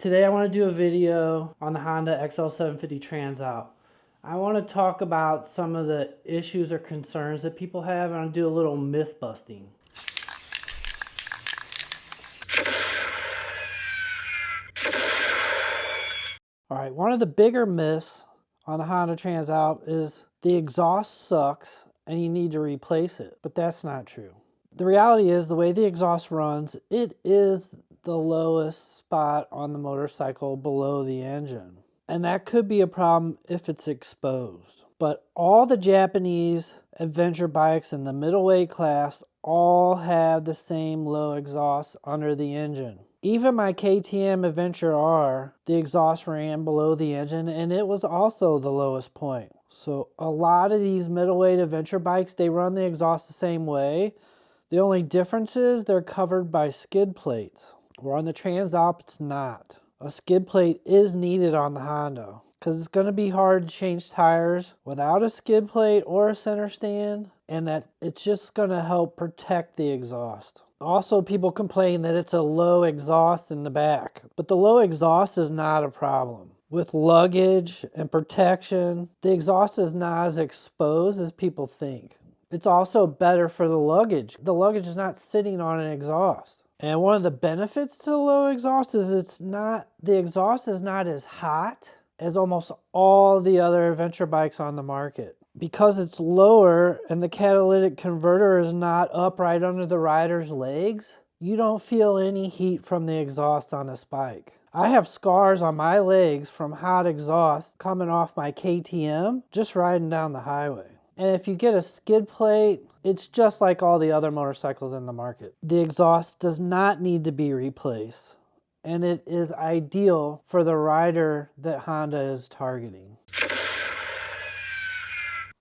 Today I want to do a video on the Honda XL750 Transalp. I want to talk about some of the issues or concerns that people have, and I'll do a little myth busting. Alright, one of the bigger myths on the Honda Transalp is the exhaust sucks and you need to replace it, but that's not true. The reality is the way the exhaust runs, it is the lowest spot on the motorcycle below the engine. And that could be a problem if it's exposed. But all the Japanese adventure bikes in the middleweight class all have the same low exhaust under the engine. Even my KTM Adventure R, the exhaust ran below the engine and it was also the lowest point. So a lot of these middleweight adventure bikes, they run the exhaust the same way. The only difference is they're covered by skid plates. Where on the Transalp, it's not. A skid plate is needed on the Honda because it's going to be hard to change tires without a skid plate or a center stand, and that it's just going to help protect the exhaust. Also, people complain that it's a low exhaust in the back, but the low exhaust is not a problem. With luggage and protection, the exhaust is not as exposed as people think. It's also better for the luggage. The luggage is not sitting on an exhaust. And one of the benefits to the low exhaust is the exhaust is not as hot as almost all the other adventure bikes on the market. Because it's lower and the catalytic converter is not up right under the rider's legs, you don't feel any heat from the exhaust on this bike. I have scars on my legs from hot exhaust coming off my KTM just riding down the highway. And if you get a skid plate, it's just like all the other motorcycles in the market. The exhaust does not need to be replaced, and it is ideal for the rider that Honda is targeting.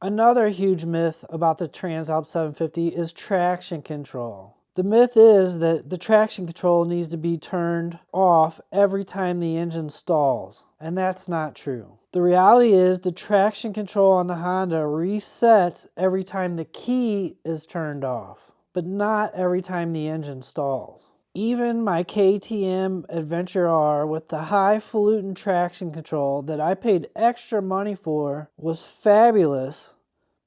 Another huge myth about the Transalp 750 is traction control. The myth is that the traction control needs to be turned off every time the engine stalls, and that's not true. The reality is the traction control on the Honda resets every time the key is turned off, but not every time the engine stalls. Even my KTM Adventure R with the highfalutin traction control that I paid extra money for was fabulous,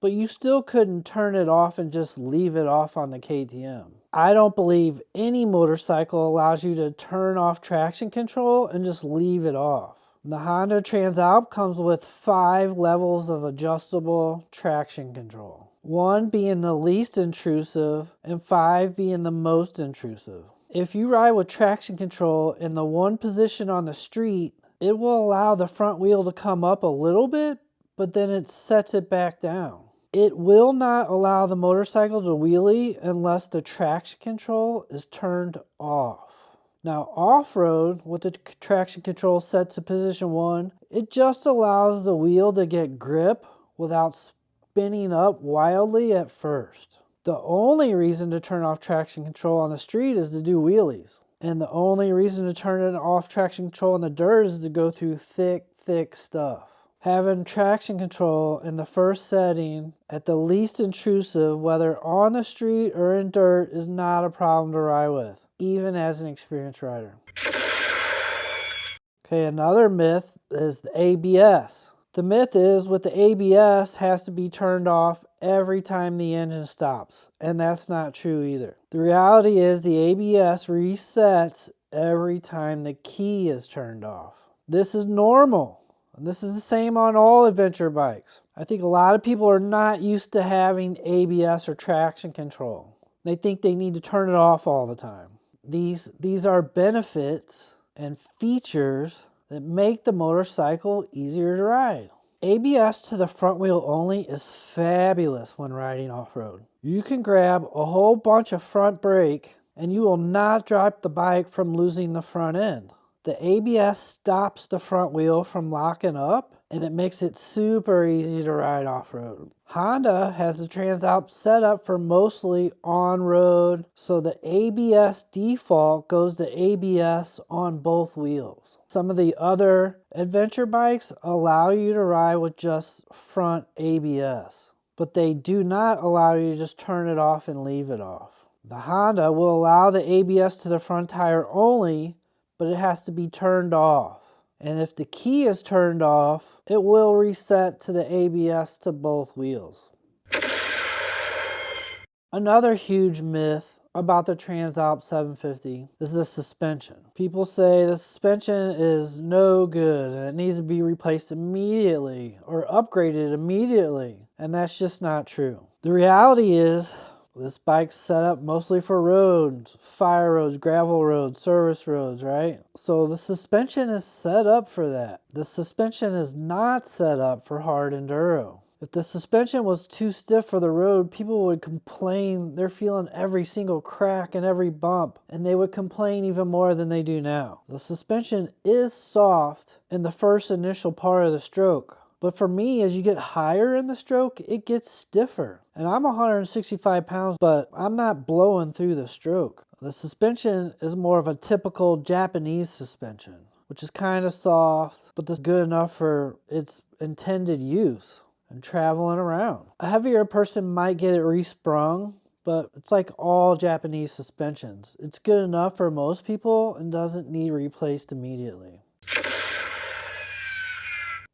but you still couldn't turn it off and just leave it off on the KTM. I don't believe any motorcycle allows you to turn off traction control and just leave it off. The Honda Transalp comes with 5 levels of adjustable traction control. 1 being the least intrusive and 5 being the most intrusive. If you ride with traction control in the 1 position on the street, it will allow the front wheel to come up a little bit, but then it sets it back down. It will not allow the motorcycle to wheelie unless the traction control is turned off. Now off-road, with the traction control set to position 1, it just allows the wheel to get grip without spinning up wildly at first. The only reason to turn off traction control on the street is to do wheelies. And the only reason to turn it off traction control in the dirt is to go through thick stuff. Having traction control in the first setting at the least intrusive, whether on the street or in dirt, is not a problem to ride with, even as an experienced rider. Okay, another myth is the ABS. The myth is with the ABS has to be turned off every time the engine stops, and that's not true either. The reality is the ABS resets every time the key is turned off. This is normal. And this is the same on all adventure bikes. I think a lot of people are not used to having ABS or traction control. They think they need to turn it off all the time. These are benefits and features that make the motorcycle easier to ride. ABS to the front wheel only is fabulous when riding off-road. You can grab a whole bunch of front brake and you will not drop the bike from losing the front end. The ABS stops the front wheel from locking up and it makes it super easy to ride off-road. Honda has the Transalp set up for mostly on-road, so the ABS default goes to ABS on both wheels. Some of the other adventure bikes allow you to ride with just front ABS, but they do not allow you to just turn it off and leave it off. The Honda will allow the ABS to the front tire only, but it has to be turned off. And if the key is turned off, it will reset to the ABS to both wheels. Another huge myth about the Transalp 750 is the suspension. People say the suspension is no good and it needs to be replaced immediately or upgraded immediately, and that's just not true. The reality is this bike's set up mostly for roads, fire roads, gravel roads, service roads, right? So the suspension is set up for that. The suspension is not set up for hard enduro. If the suspension was too stiff for the road, people would complain they're feeling every single crack and every bump, and they would complain even more than they do now. The suspension is soft in the first initial part of the stroke, but for me, as you get higher in the stroke, it gets stiffer. And I'm 165 pounds, but I'm not blowing through the stroke. The suspension is more of a typical Japanese suspension, which is kind of soft, but that's good enough for its intended use and traveling around. A heavier person might get it resprung, but it's like all Japanese suspensions. It's good enough for most people and doesn't need replaced immediately.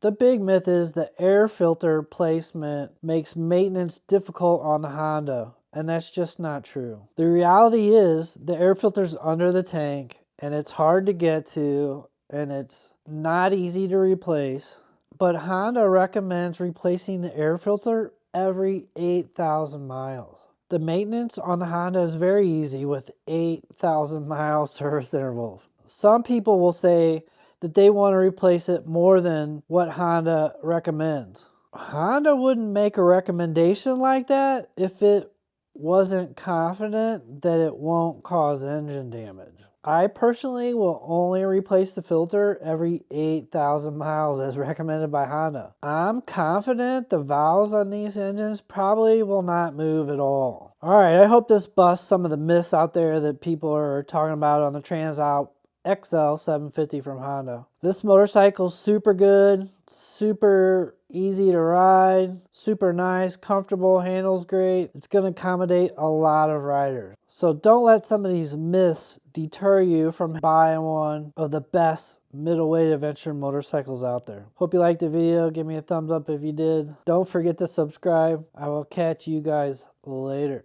The big myth is the air filter placement makes maintenance difficult on the Honda, and that's just not true. The reality is the air filter's under the tank and it's hard to get to and it's not easy to replace. But Honda recommends replacing the air filter every 8,000 miles. The maintenance on the Honda is very easy with 8,000 mile service intervals. Some people will say that they want to replace it more than what Honda recommends. Honda wouldn't make a recommendation like that if it wasn't confident that it won't cause engine damage. I personally will only replace the filter every 8,000 miles as recommended by Honda. I'm confident the valves on these engines probably will not move at all. Alright, I hope this busts some of the myths out there that people are talking about on the Transalp XL 750 from Honda. This motorcycle's super good, super easy to ride, super nice, comfortable, handles great. It's going to accommodate a lot of riders. So don't let some of these myths deter you from buying one of the best middleweight adventure motorcycles out there. Hope you liked the video. Give me a thumbs up if you did. Don't forget to subscribe. I will catch you guys later.